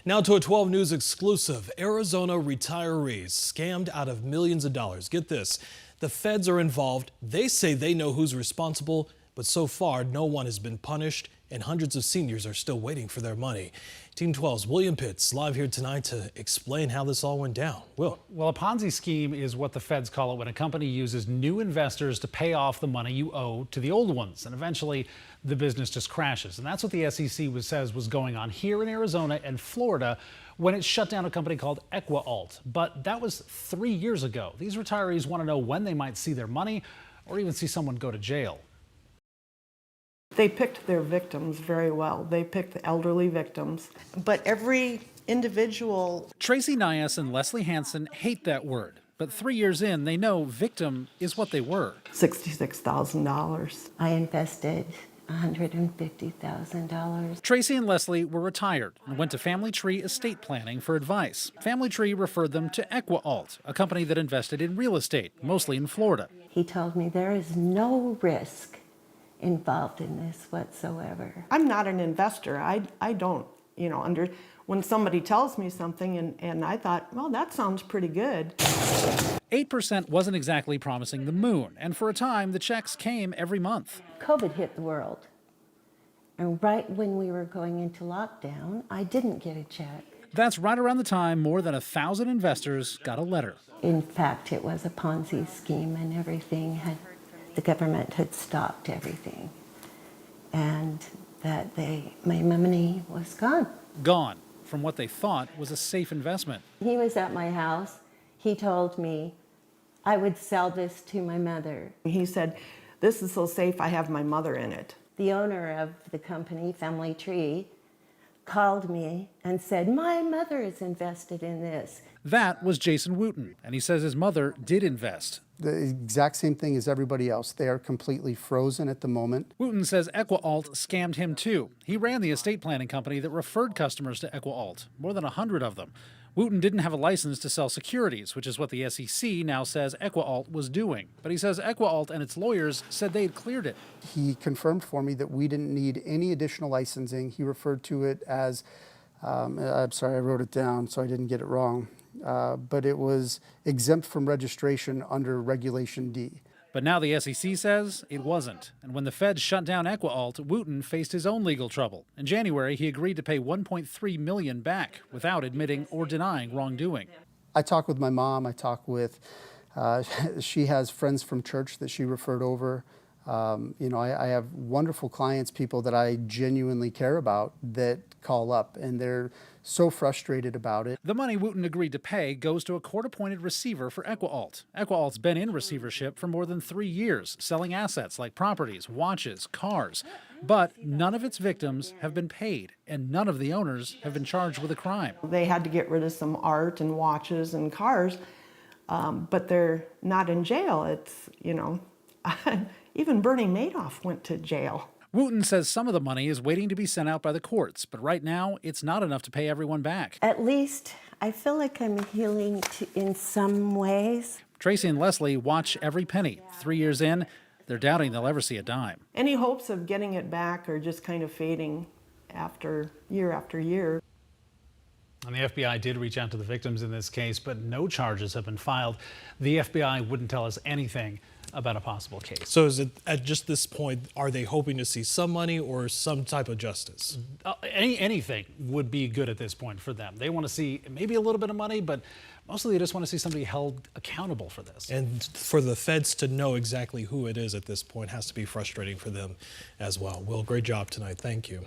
Now to a 12 News exclusive. Arizona retirees scammed out of millions of dollars. Get this. The feds are involved. They say they know who's responsible, but so far no one has been punished and hundreds of seniors are still waiting for their money. Team 12's William Pitts live here tonight to explain how this all went down. Will. Well, a Ponzi scheme is what the feds call it when a company uses new investors to pay off the money you owe to the old ones, and eventually the business just crashes. And that's what the SEC says was going on here in Arizona and Florida when it shut down a company called EquiAlt. But that was 3 years ago. These retirees want to know when they might see their money or even see someone go to jail. They picked their victims very well. They picked the elderly victims. But every individual... Tracy Nias and Leslie Hansen hate that word. But 3 years in, they know victim is what they were. $66,000. I invested $150,000. Tracy and Leslie were retired and went to Family Tree Estate Planning for advice. Family Tree referred them to EquiAlt, a company that invested in real estate, mostly in Florida. He told me there is no risk involved in this whatsoever. I'm not an investor. I don't, when somebody tells me something and I thought, well, that sounds pretty good. 8% wasn't exactly promising the moon, and for a time, the checks came every month. COVID hit the world, and right when we were going into lockdown, I didn't get a check. That's right around the time more than 1,000 investors got a letter. In fact, it was a Ponzi scheme, and the government had stopped everything, and that my money was gone. Gone from what they thought was a safe investment. He was at my house. He told me I would sell this to my mother. He said, this is so safe, I have my mother in it. The owner of the company, Family Tree, called me and said, my mother is invested in this. That was Jason Wooten, and he says his mother did invest. The exact same thing as everybody else. They are completely frozen at the moment. Wooten says EquiAlt scammed him too. He ran the estate planning company that referred customers to EquiAlt, more than 100 of them. Wooten didn't have a license to sell securities, which is what the SEC now says EquiAlt was doing. But he says EquiAlt and its lawyers said they had cleared it. He confirmed for me that we didn't need any additional licensing. He referred to it as, I'm sorry, I wrote it down so I didn't get it wrong. But it was exempt from registration under Regulation D. But now the SEC says it wasn't. And when the feds shut down EquiAlt, Wooten faced his own legal trouble. In January, he agreed to pay $1.3 million back without admitting or denying wrongdoing. I talked with my mom. I talked with, she has friends from church that she referred over. I have wonderful clients, people that I genuinely care about that call up, and they're so frustrated about it. The money Wooten agreed to pay goes to a court-appointed receiver for EquiAlt. EquiAlt's been in receivership for more than 3 years, selling assets like properties, watches, cars. But none of its victims have been paid, and none of the owners have been charged with a crime. They had to get rid of some art and watches and cars, but they're not in jail. It's, even Bernie Madoff went to jail. Wooten says some of the money is waiting to be sent out by the courts, but right now it's not enough to pay everyone back. At least I feel like I'm healing in some ways. Tracy and Leslie watch every penny. 3 years in, they're doubting they'll ever see a dime. Any hopes of getting it back are just kind of fading after year. And the FBI did reach out to the victims in this case, but no charges have been filed. The FBI wouldn't tell us anything about a possible case. So is it at just this point, are they hoping to see some money or some type of justice? Anything would be good at this point for them. They want to see maybe a little bit of money, but mostly they just want to see somebody held accountable for this. And for the feds to know exactly who it is at this point has to be frustrating for them as well. Will, great job tonight. Thank you.